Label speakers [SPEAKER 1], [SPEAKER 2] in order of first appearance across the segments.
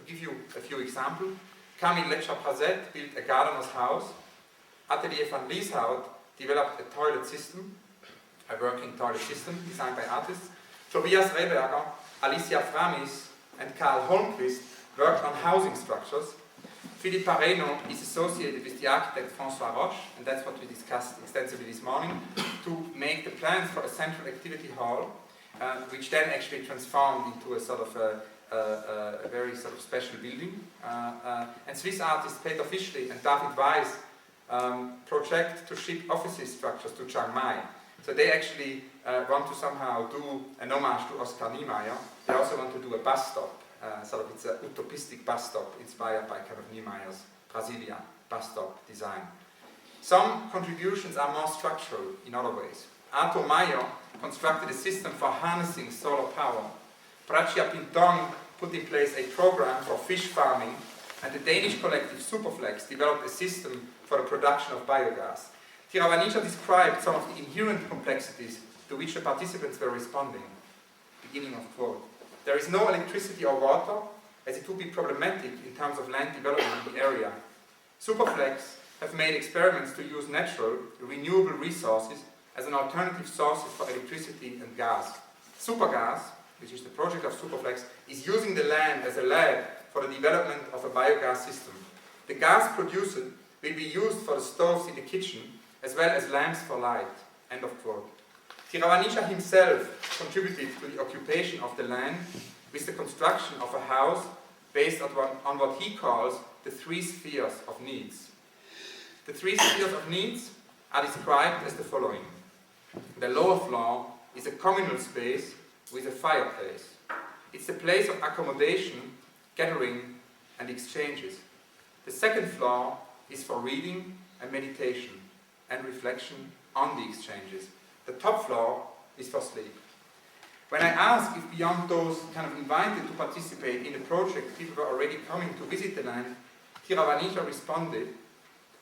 [SPEAKER 1] give you a few examples, Camille Leccia-Prazet built a gardener's house. Atelier van Lieshout developed a toilet system, a working toilet system designed by artists. Tobias Rehberger, Alicia Framis, and Karl Holmquist worked on housing structures. Philippe Pareno is associated with the architect François Roche, and that's what we discussed extensively this morning, to make the plans for a central activity hall, which then actually transformed into a sort of a very sort of special building. And Swiss artists Peter Fischli and David Weiss project to ship office structures to Chiang Mai. So they actually want to somehow do an homage to Oscar Niemeyer. They also want to do a bus stop. Sort of it's a utopistic bus stop inspired by kind of Niemeyer's Brasilia bus stop design. Some contributions are more structural in other ways. Arthur Meyer constructed a system for harnessing solar power. Prachia Pintong put in place a program for fish farming, and the Danish collective Superflex developed a system for the production of biogas. Tiravanija described some of the inherent complexities to which the participants were responding. Beginning of quote. There is no electricity or water, as it would be problematic in terms of land development in the area. Superflex have made experiments to use natural, renewable resources as an alternative source for electricity and gas. Supergas, which is the project of Superflex, is using the land as a lab for the development of a biogas system. The gas produced will be used for the stoves in the kitchen, as well as lamps for light. End of quote. Tiravanija himself contributed to the occupation of the land with the construction of a house based on what he calls the three spheres of needs. The three spheres of needs are described as the following. The lower floor is a communal space with a fireplace. It's a place of accommodation, gathering, and exchanges. The second floor is for reading and meditation and reflection on the exchanges. The top floor is for sleep. When I asked if beyond those kind of invited to participate in the project, people were already coming to visit the land, Tiravanija responded,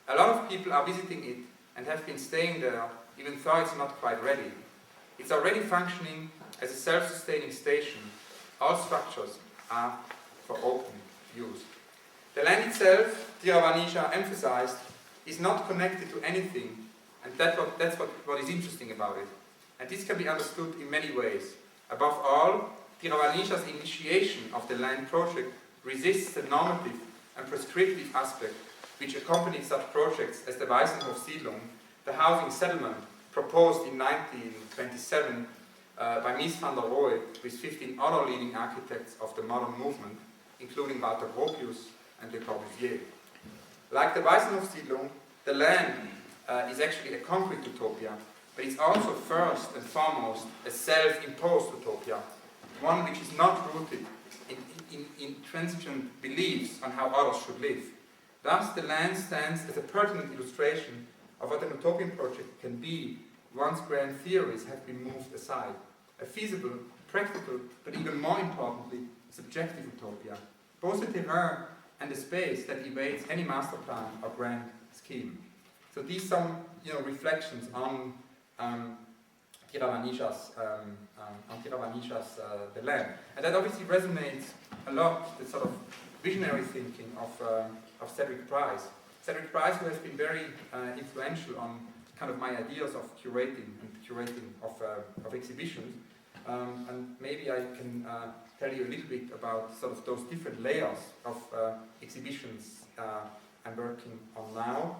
[SPEAKER 1] a lot of people are visiting it and have been staying there even though it's not quite ready. It's already functioning as a self-sustaining station. All structures are for open use. The land itself, Tiravanija emphasized, is not connected to anything, and that's what is interesting about it. And this can be understood in many ways. Above all, Tiravanija's initiation of the land project resists the normative and prescriptive aspect which accompanied such projects as the Weissenhof Siedlung, the housing settlement proposed in 1927 by Mies van der Rohe with 15 other leading architects of the modern movement, including Walter Gropius and Le Corbusier. Like the Weissenhof Siedlung, the land is actually a concrete utopia, but it's also first and foremost a self-imposed utopia, one which is not rooted in intransigent beliefs on how others should live. Thus, the land stands as a pertinent illustration of what an utopian project can be once grand theories have been moved aside. A feasible, practical, but even more importantly, subjective utopia. Both the terrain and the space that evades any master plan or grand scheme. So these some reflections on Tiravanija's the land, and that obviously resonates a lot with sort of visionary thinking of Cedric Price. Cedric Price, who has been very influential on kind of my ideas of curating of exhibitions, and maybe I can tell you a little bit about sort of those different layers of exhibitions I'm working on now.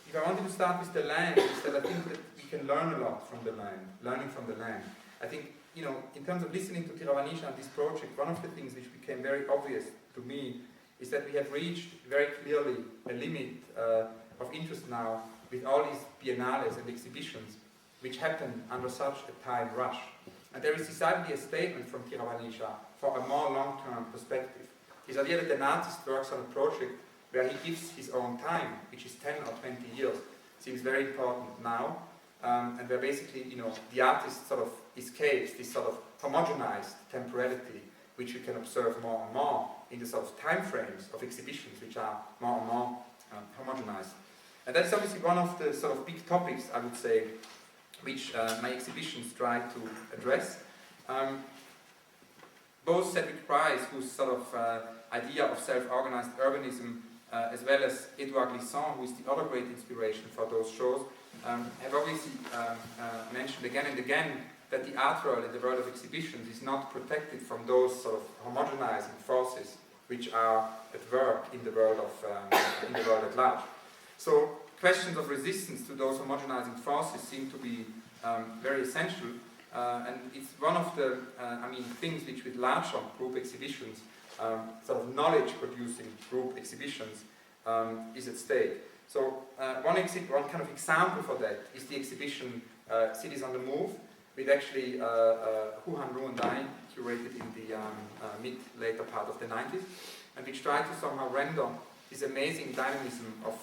[SPEAKER 1] If I wanted to start with the land, is that I think that we can learn a lot from the land, learning from the land. I think, in terms of listening to Tiravanija and this project, one of the things which became very obvious to me is that we have reached very clearly a limit of interest now with all these biennales and exhibitions which happen under such a time rush. And there is decidedly a statement from Tiravanija for a more long-term perspective. His idea that an artist works on a project where he gives his own time, which is 10 or 20 years, seems very important now, and where basically, the artist sort of escapes this sort of homogenized temporality, which you can observe more and more in the sort of time frames of exhibitions, which are more and more homogenized. And that's obviously one of the sort of big topics, I would say, which my exhibitions try to address. both Cedric Price, whose sort of idea of self-organized urbanism, as well as Edouard Glissant, who is the other great inspiration for those shows, have obviously mentioned again and again that the art world in the world of exhibitions is not protected from those sort of homogenizing forces which are at work in the world at large. So questions of resistance to those homogenizing forces seem to be very essential, and it's one of the things which with larger group exhibitions, sort of knowledge-producing group exhibitions, is at stake. So one kind of example for that is the exhibition Cities on the Move, with actually Hu Han Ru and I curated in the mid-later part of the 90s, and which tried to somehow render this amazing dynamism of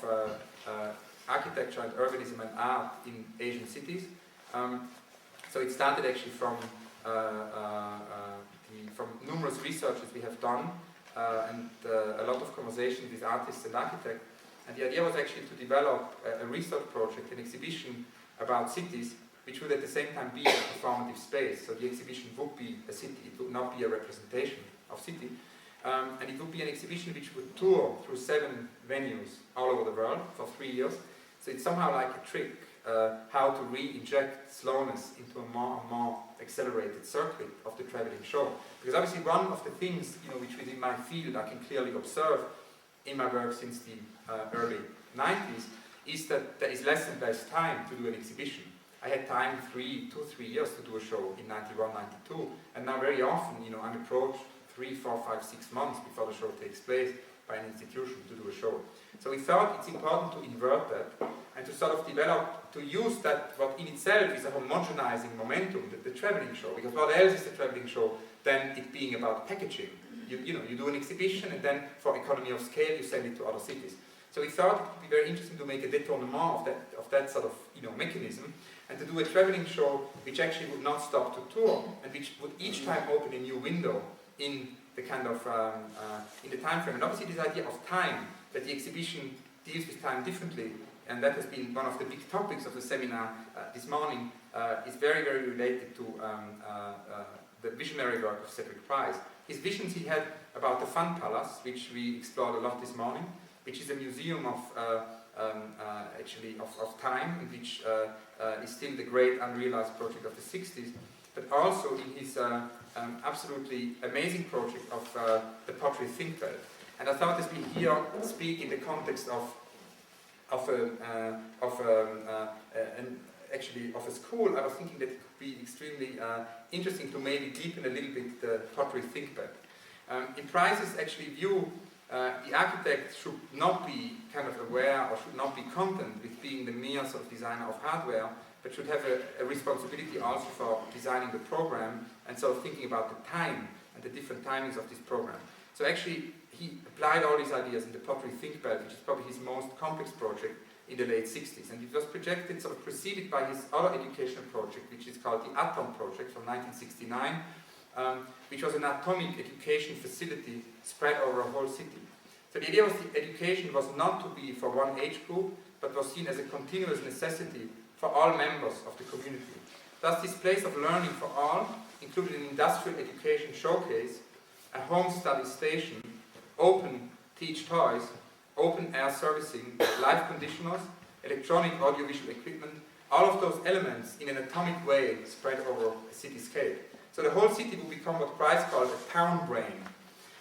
[SPEAKER 1] architecture and urbanism and art in Asian cities. So it started actually from numerous researches we have done and a lot of conversations with artists and architects. And the idea was actually to develop a research project, an exhibition about cities, which would at the same time be a performative space. So the exhibition would be a city, it would not be a representation of city. And it would be an exhibition which would tour through 7 venues all over the world for 3 years. So it's somehow like a trick, how to re-inject slowness into a more and more accelerated circuit of the traveling show. Because obviously one of the things, which within my field I can clearly observe in my work since the early 90s, is that there is less and less time to do an exhibition. I had time 2 or 3 years to do a show in 91, 92, and now very often, I'm approached 3, 4, 5, 6 months before the show takes place by an institution to do a show. So we thought it's important to invert that and to sort of develop, to use that, what in itself is a homogenizing momentum, the traveling show, because what else is the traveling show than it being about packaging? You do an exhibition and then for economy of scale you send it to other cities. So we thought it would be very interesting to make a détournement of that sort of mechanism, and to do a traveling show which actually would not stop to tour and which would each time open a new window in the kind of in the time frame. And obviously this idea of time, that the exhibition deals with time differently, and that has been one of the big topics of the seminar this morning, is very, very related to the visionary work of Cedric Price. His visions he had about the Fun Palace, which we explored a lot this morning, which is a museum of time, and which is still the great unrealized project of the 60s, but also in his absolutely amazing project of the pottery think belt. And I thought as we here speak in the context of a school, I was thinking that it could be extremely interesting to maybe deepen a little bit the pottery think belt. In Price's actually view, the architect should not be kind of aware or should not be content with being the mere sort of designer of hardware, but should have a responsibility also for designing the program and sort of thinking about the time and the different timings of this program. So actually he applied all these ideas in the pottery think belt, which is probably his most complex project in the late 60s. And it was projected, sort of preceded by his other educational project, which is called the Atom Project from 1969, which was an atomic education facility spread over a whole city. So the idea was the education was not to be for one age group, but was seen as a continuous necessity for all members of the community. Thus this place of learning for all included an industrial education showcase, a home study station, open teach toys, open air servicing, live conditioners, electronic audiovisual equipment, all of those elements in an atomic way spread over a cityscape. So the whole city would become what Price called a town brain.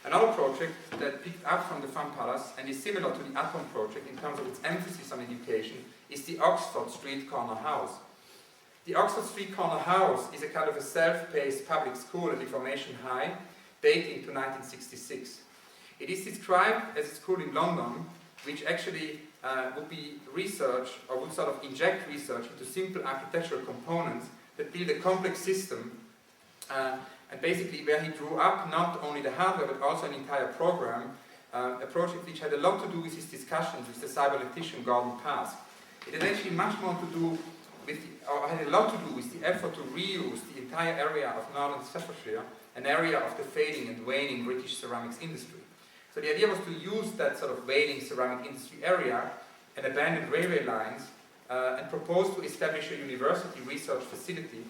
[SPEAKER 1] Another project that picked up from the Fun Palace and is similar to the Atom Project in terms of its emphasis on education is the Oxford Street Corner House. The Oxford Street Corner House is a kind of a self-paced public school at Information High, dating to 1966. It is described as a school in London, which actually would be research, or would sort of inject research into simple architectural components that build a complex system, and basically where he drew up not only the hardware but also an entire program, a project which had a lot to do with his discussions with the cybernetician Gordon Pask. It had actually much more to do with, or had a lot to do with the effort to reuse the entire area of northern Staffordshire, an area of the fading and waning British ceramics industry. So the idea was to use that sort of waning ceramic industry area and abandoned railway lines and propose to establish a university research facility